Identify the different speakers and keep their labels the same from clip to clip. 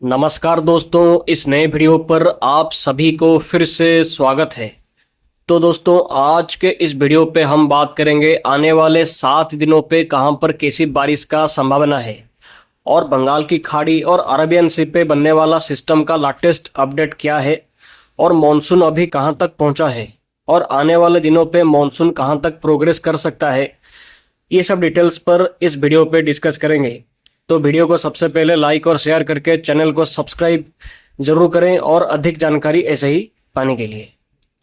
Speaker 1: नमस्कार दोस्तों, इस नए वीडियो पर आप सभी को फिर से स्वागत है। तो दोस्तों, आज के इस वीडियो पे हम बात करेंगे आने वाले 7 दिनों पे कहां पर कैसी बारिश का संभावना है और बंगाल की खाड़ी और अरेबियन सी पे बनने वाला सिस्टम का लेटेस्ट अपडेट क्या है और मॉनसून अभी कहां तक पहुंचा है और आने वाले दिनों पे मॉनसून कहां तक प्रोग्रेस कर सकता है। ये सब डिटेल्स पर इस वीडियो पे डिस्कस करेंगे। तो वीडियो को सबसे पहले लाइक और शेयर करके चैनल को सब्सक्राइब जरूर करें और अधिक जानकारी ऐसे ही पाने के लिए।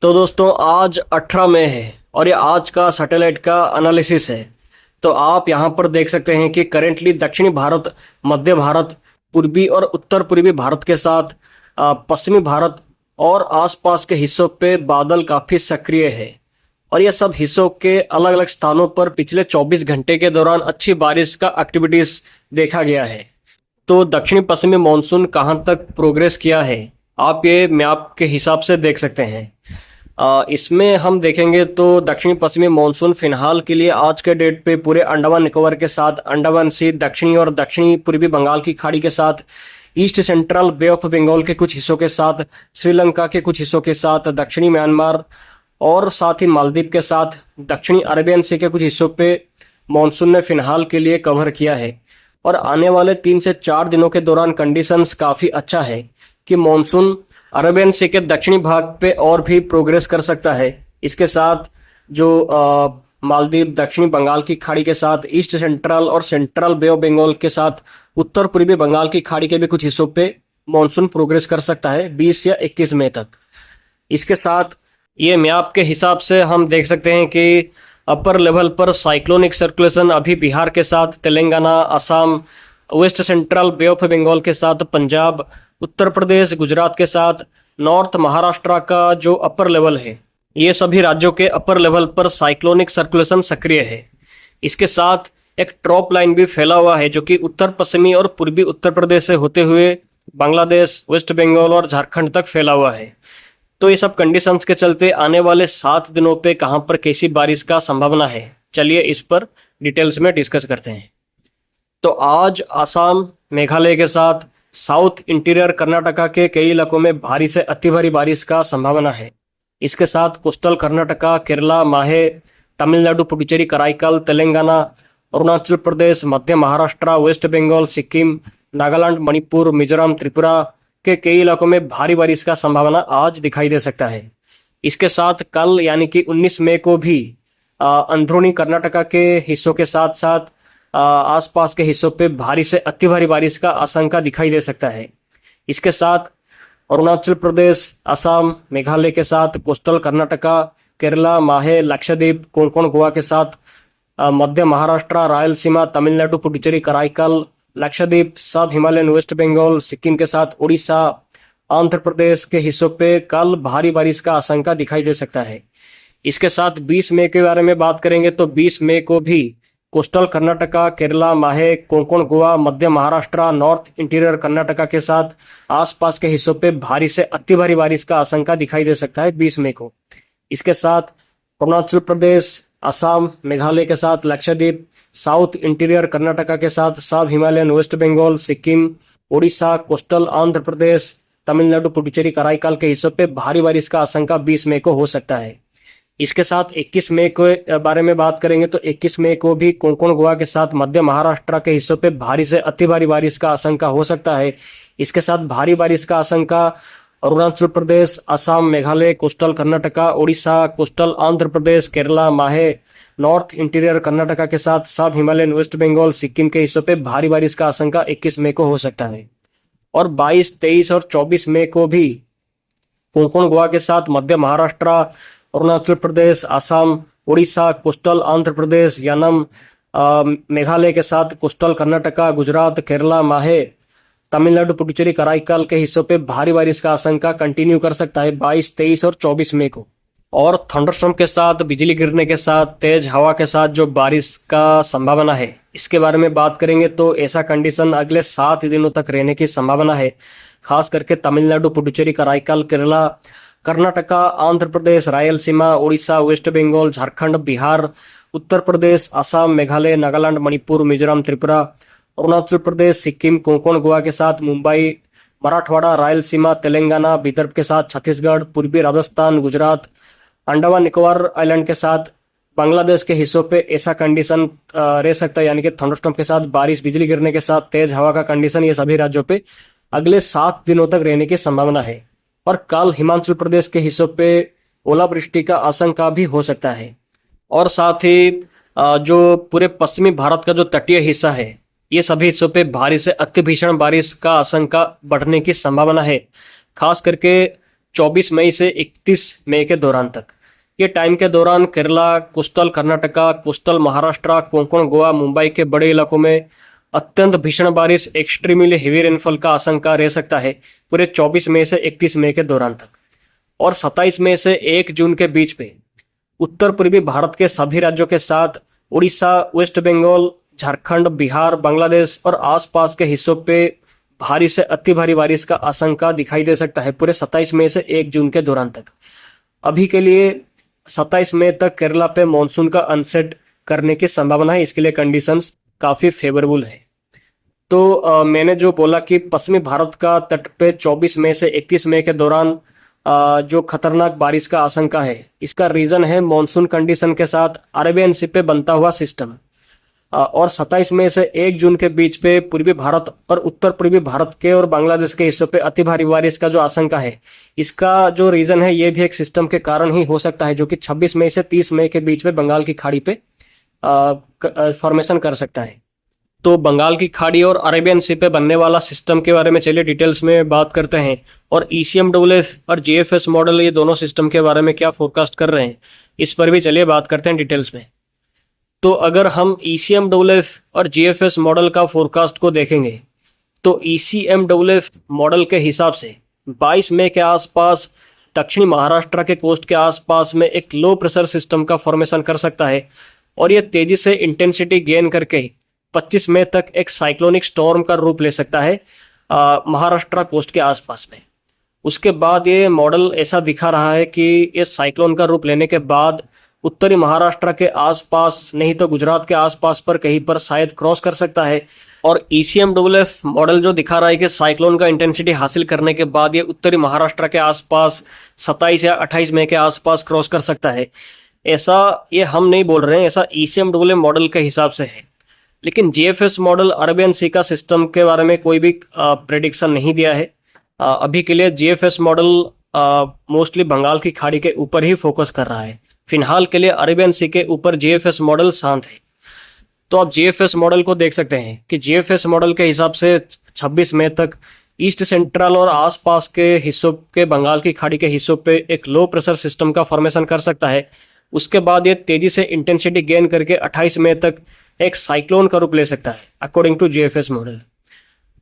Speaker 1: तो दोस्तों, आज 18 मई है और ये आज का सैटेलाइट का एनालिसिस है। तो आप यहाँ पर देख सकते हैं कि करेंटली दक्षिणी भारत, मध्य भारत, पूर्वी और उत्तर पूर्वी भारत के साथ पश्चिमी भारत और आसपास के हिस्सों पे बादल काफ़ी सक्रिय है और ये सब हिस्सों के अलग अलग स्थानों पर पिछले 24 घंटे के दौरान अच्छी बारिश का एक्टिविटीज देखा गया है। तो दक्षिणी पश्चिमी मानसून कहां तक प्रोग्रेस किया है आप ये मैप के हिसाब से देख सकते हैं। इसमें हम देखेंगे तो दक्षिणी पश्चिमी मानसून फिलहाल के लिए आज के डेट पे पूरे अंडमान निकोबार के साथ, अंडमान सी, दक्षिणी और दक्षिणी पूर्वी बंगाल की खाड़ी के साथ, east central bay of Bengal के कुछ हिस्सों के साथ, श्रीलंका के कुछ हिस्सों के साथ, दक्षिणी म्यांमार और साथ ही मालदीव के साथ, दक्षिणी अरेबियन सी के कुछ हिस्सों पे मानसून ने फिलहाल के लिए कवर किया है। और आने वाले 3 से 4 दिनों के दौरान कंडीशंस काफ़ी अच्छा है कि मानसून अरेबियन सी के दक्षिणी भाग पे और भी प्रोग्रेस कर सकता है। इसके साथ जो मालदीव, दक्षिणी बंगाल की खाड़ी के साथ, ईस्ट सेंट्रल और सेंट्रल बे ऑफ बंगाल के साथ, उत्तर पूर्वी बंगाल की खाड़ी के भी कुछ हिस्सों पे मानसून प्रोग्रेस कर सकता है 20 या 21 मई तक। इसके साथ ये मैप के हिसाब से हम देख सकते हैं कि अपर लेवल पर साइक्लोनिक सर्कुलेशन अभी बिहार के साथ, Telangana, Assam, west central bay of Bengal के साथ, पंजाब, उत्तर प्रदेश, गुजरात के साथ, नॉर्थ महाराष्ट्र का जो अपर लेवल है, ये सभी राज्यों के अपर लेवल पर साइक्लोनिक सर्कुलेशन सक्रिय है। इसके साथ एक ट्रॉप लाइन भी फैला हुआ है जो कि उत्तर पश्चिमी और पूर्वी उत्तर प्रदेश से होते हुए बांग्लादेश, वेस्ट बंगाल और झारखंड तक फैला हुआ है। तो ये सब कंडीशंस के चलते आने वाले 7 दिनों पे कहां पर कैसी बारिश का संभावना है, चलिए इस पर डिटेल्स में डिस्कस करते हैं। तो आज आसाम, मेघालय के साथ साउथ इंटीरियर कर्नाटका के कई इलाकों में भारी से अति भारी बारिश का संभावना है। इसके साथ कोस्टल कर्नाटका, केरला, माहे, तमिलनाडु, पुडुचेरी, कराईकल, तेलंगाना, अरुणाचल प्रदेश, मध्य महाराष्ट्र, वेस्ट बंगाल, सिक्किम, नागालैंड, मणिपुर, मिजोरम, त्रिपुरा के कई इलाकों में भारी बारिश का संभावना आज दिखाई दे सकता है। इसके साथ कल यानी कि 19 मई को भी अंदरूनी कर्नाटका के हिस्सों के साथ साथ आसपास के हिस्सों पे भारी से अति भारी बारिश का आशंका दिखाई दे सकता है। इसके साथ अरुणाचल प्रदेश, असम, मेघालय के साथ कोस्टल कर्नाटका, केरला, माहे, लक्षद्वीप, कोंकण, गोवा के साथ मध्य महाराष्ट्र, रायलसीमा, तमिलनाडु, पुडुचेरी, कराईकल, लक्षद्वीप, सब हिमालयन, वेस्ट बंगाल, सिक्किम के साथ उड़ीसा, आंध्र प्रदेश के हिस्सों पे कल भारी बारिश का आशंका दिखाई दे सकता है। इसके साथ 20 मई के बारे में बात करेंगे तो 20 मई को भी कोस्टल कर्नाटका, केरला, माहे, कोंकण, गोवा, मध्य महाराष्ट्र, नॉर्थ इंटीरियर कर्नाटका के साथ आसपास के हिस्सों पे भारी से अति भारी बारिश का आशंका दिखाई दे सकता है 20 मई को। इसके साथ अरुणाचल प्रदेश, असम, मेघालय के साथ लक्षद्वीप, साउथ इंटीरियर कर्नाटका के साथ सब हिमालयन, वेस्ट बंगाल, सिक्किम, उड़ीसा, कोस्टल आंध्र प्रदेश, तमिलनाडु, पुडुचेरी, कराईकल के हिस्सों पे भारी बारिश का आशंका 20 मई को हो सकता है। इसके साथ 21 मई के बारे में बात करेंगे तो 21 मई को भी कोंकण, गोवा के साथ मध्य महाराष्ट्र के हिस्सों पे भारी से अति भारी बारिश का आशंका हो सकता है। इसके साथ भारी बारिश का आशंका अरुणाचल प्रदेश, असम, मेघालय, कोस्टल कर्नाटका, उड़ीसा, कोस्टल आंध्र प्रदेश, केरला, माहे, नॉर्थ इंटीरियर कर्नाटका के साथ सब हिमालयन, वेस्ट बंगाल, सिक्किम के हिस्सों पे भारी बारिश का आशंका 21 मई को हो सकता है। और 22, 23 और 24 मई को भी कोंकण, गोवा के साथ मध्य महाराष्ट्र, अरुणाचल प्रदेश, असम, उड़ीसा, कोस्टल आंध्र प्रदेश, यानम, मेघालय के साथ कोस्टल कर्नाटका, गुजरात, केरला, माहे, तमिलनाडु, पुडुचेरी, कराईकल के हिस्सों पे भारी बारिश का आशंका कंटिन्यू कर सकता है 22, 23 और 24 मई को। और थंडरस्टॉर्म के साथ, बिजली गिरने के साथ, तेज हवा के साथ जो बारिश का संभावना है, इसके बारे में बात करेंगे तो ऐसा कंडीशन अगले 7 दिनों तक रहने की संभावना है। खास करके तमिलनाडु, पुडुचेरी, कराईकल, केरला, कर्नाटका, आंध्र प्रदेश, रायलसीमा, उड़ीसा, वेस्ट बंगाल, झारखंड, बिहार, उत्तर प्रदेश, असम, मेघालय, नागालैंड, मणिपुर, मिजोरम, त्रिपुरा, अरुणाचल प्रदेश, सिक्किम, कोंकण, गोवा के साथ मुंबई, मराठवाड़ा, रायलसीमा, तेलंगाना, विदर्भ के साथ छत्तीसगढ़, पूर्वी राजस्थान, गुजरात, अंडमान निकोबार आइलैंड के साथ बांग्लादेश के हिस्सों पे ऐसा कंडीशन रह सकता है, यानी कि थंडरस्टॉर्म के साथ बारिश, बिजली गिरने के साथ तेज हवा का कंडीशन, ये सभी राज्यों पे अगले 7 दिनों तक रहने की संभावना है। और कल हिमाचल प्रदेश के हिस्सों पे ओलावृष्टि का आशंका भी हो सकता है। और साथ ही जो पूरे पश्चिमी भारत का जो तटीय हिस्सा है, ये सभी हिस्सों पे भारी से अति भीषण बारिश का आशंका बढ़ने की संभावना है, खास करके 24 मई से 31 मई के दौरान तक। ये टाइम के दौरान केरला, कोस्टल कर्नाटका, कोस्टल महाराष्ट्र, कोंकण, गोवा, मुंबई के बड़े इलाकों में अत्यंत भीषण बारिश, एक्सट्रीमली हेवी रेनफॉल का आशंका रह सकता है पूरे 24 मई से 31 मई के दौरान तक। और 27 मई से 1 जून के बीच में उत्तर पूर्वी भारत के सभी राज्यों के साथ उड़ीसा, वेस्ट बंगाल, झारखंड, बिहार, बांग्लादेश और आसपास के हिस्सों पे भारी से अति भारी बारिश का आशंका दिखाई दे सकता है पूरे 27 मई से 1 जून के दौरान तक। अभी के लिए 27 मई तक केरला पे मॉनसून का अनसेट करने की संभावना है, इसके लिए कंडीशंस काफी फेवरेबल है। तो मैंने जो बोला कि पश्चिमी भारत का तट पे 24 मई से 31 मई के दौरान जो खतरनाक बारिश का आशंका है, इसका रीजन है मॉनसून कंडीशन के साथ अरेबियन सी पे बनता हुआ सिस्टम। और 27 मई से 1 जून के बीच पे पूर्वी भारत और उत्तर पूर्वी भारत के और बांग्लादेश के हिस्सों पे अति भारी बारिश का जो आशंका है, इसका जो रीजन है ये भी एक सिस्टम के कारण ही हो सकता है, जो कि 26 मई से 30 मई के बीच में बंगाल की खाड़ी पे फॉर्मेशन कर सकता है। तो बंगाल की खाड़ी और अरेबियन सी पे बनने वाला सिस्टम के बारे में चलिए डिटेल्स में बात करते हैं। और ECMWF और GFS मॉडल, ये दोनों सिस्टम के बारे में क्या फोरकास्ट कर रहे हैं, इस पर भी चलिए बात करते हैं डिटेल्स में। तो अगर हम ECMWF और GFS मॉडल का फोरकास्ट को देखेंगे तो ECMWF मॉडल के हिसाब से 22 मई के आसपास दक्षिणी महाराष्ट्र के कोस्ट के आसपास में एक लो प्रेशर सिस्टम का फॉर्मेशन कर सकता है, और यह तेजी से इंटेंसिटी गेन करके 25 मई तक एक साइक्लोनिक स्टॉर्म का रूप ले सकता है महाराष्ट्र कोस्ट के आसपास में। उसके बाद ये मॉडल ऐसा दिखा रहा है कि इस साइक्लोन का रूप लेने के बाद उत्तरी महाराष्ट्र के आसपास, नहीं तो गुजरात के आसपास पर कहीं पर शायद क्रॉस कर सकता है। और ECMWF मॉडल जो दिखा रहा है कि साइक्लोन का इंटेंसिटी हासिल करने के बाद ये उत्तरी महाराष्ट्र के आसपास 27 या 28 मई के आसपास क्रॉस कर सकता है, ऐसा ये हम नहीं बोल रहे हैं, ऐसा ECMWF मॉडल के हिसाब से है। लेकिन GFS मॉडल अरेबियन सी का सिस्टम के बारे में कोई भी प्रेडिक्शन नहीं दिया है। अभी के लिए GFS मॉडल मोस्टली बंगाल की खाड़ी के ऊपर ही फोकस कर रहा है। फिलहाल के लिए अरेबियन सी के ऊपर GFS मॉडल शांत है। तो आप GFS मॉडल को देख सकते हैं कि GFS मॉडल के हिसाब से 26 मई तक ईस्ट सेंट्रल और आसपास के हिस्सों के बंगाल की खाड़ी के हिस्सों पे एक लो प्रेशर सिस्टम का फॉर्मेशन कर सकता है। उसके बाद ये तेजी से इंटेंसिटी गेन करके 28 मई तक एक साइक्लोन का रूप ले सकता है अकॉर्डिंग टू GFS मॉडल।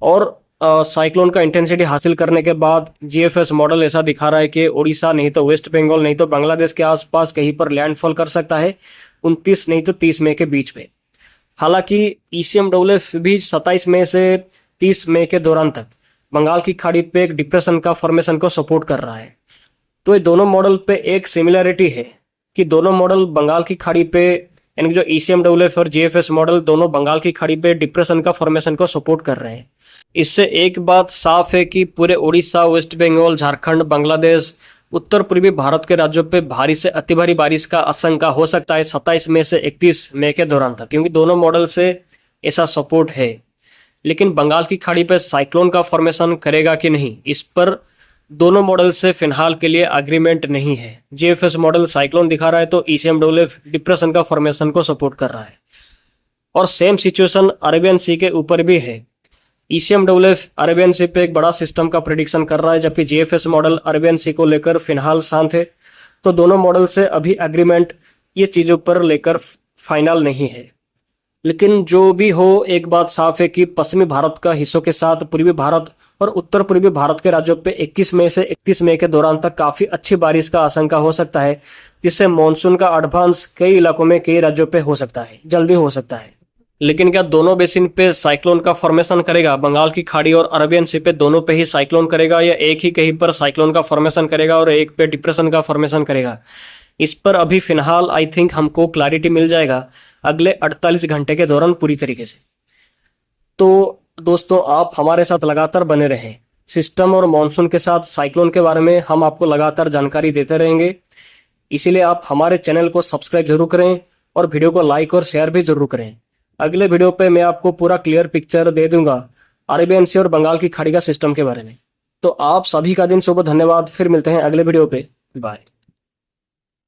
Speaker 1: और साइक्लोन का इंटेंसिटी हासिल करने के बाद GFS मॉडल ऐसा दिखा रहा है कि उड़ीसा, नहीं तो वेस्ट बंगाल, नहीं तो बांग्लादेश के आसपास कहीं पर लैंडफॉल कर सकता है 29 नहीं तो 30 मई के बीच में। हालांकि ECMWF भी 27 मई से 30 मई के दौरान तक बंगाल की खाड़ी पे एक डिप्रेशन का फॉर्मेशन को सपोर्ट कर रहा है। तो ये दोनों मॉडल पे एक सिमिलरिटी है कि दोनों मॉडल बंगाल की खाड़ी पे, यानी जो ECMWF और GFS मॉडल दोनों बंगाल की खाड़ी पे डिप्रेशन का फॉर्मेशन को सपोर्ट कर रहे हैं। इससे एक बात साफ है कि पूरे उड़ीसा, वेस्ट बंगाल, झारखंड, बांग्लादेश, उत्तर पूर्वी भारत के राज्यों पे भारी से अति भारी बारिश का आशंका हो सकता है 27 मई से 31 मई के दौरान तक, क्योंकि दोनों मॉडल से ऐसा सपोर्ट है। लेकिन बंगाल की खाड़ी पे साइक्लोन का फॉर्मेशन करेगा कि नहीं, इस पर दोनों मॉडल से फिलहाल के लिए एग्रीमेंट नहीं है। GFS मॉडल साइक्लोन दिखा रहा है तो ECMWF डिप्रेशन का फॉर्मेशन को सपोर्ट कर रहा है। और सेम सिचुएशन अरेबियन सी के ऊपर भी है। ECMWF अरेबियन सी पे एक बड़ा सिस्टम का प्रेडिक्शन कर रहा है, जबकि GFS मॉडल अरेबियन सी को लेकर फिलहाल शांत है। तो दोनों मॉडल से अभी एग्रीमेंट ये चीज़ों पर लेकर फाइनल नहीं है। लेकिन जो भी हो, एक बात साफ है कि पश्चिमी भारत का हिस्सों के साथ पूर्वी भारत और उत्तर पूर्वी भारत के राज्यों पे 21 मई से 31 मई के दौरान तक काफ़ी अच्छी बारिश का आशंका हो सकता है, जिससे मॉनसून का एडवांस कई इलाकों में, कई राज्यों पे हो सकता है, जल्दी हो सकता है। लेकिन क्या दोनों बेसिन पे साइक्लोन का फॉर्मेशन करेगा? बंगाल की खाड़ी और अरेबियन सी पे दोनों पे ही साइक्लोन करेगा, या एक ही कहीं पर साइक्लोन का फॉर्मेशन करेगा और एक पे डिप्रेशन का फॉर्मेशन करेगा? इस पर अभी फिलहाल आई थिंक हमको क्लैरिटी मिल जाएगा अगले 48 घंटे के दौरान पूरी तरीके से। तो दोस्तों, आप हमारे साथ लगातार बने रहें सिस्टम और मॉनसून के साथ साइक्लोन के बारे में हम आपको लगातार जानकारी देते रहेंगे। इसीलिए आप हमारे चैनल को सब्सक्राइब जरूर करें और वीडियो को लाइक और शेयर भी जरूर करें। अगले वीडियो पे मैं आपको पूरा क्लियर पिक्चर दे दूंगा अरेबियन सी और बंगाल की खाड़ी का सिस्टम के बारे में। तो आप सभी का दिन शुभ, धन्यवाद। फिर मिलते हैं अगले वीडियो पे, बाय।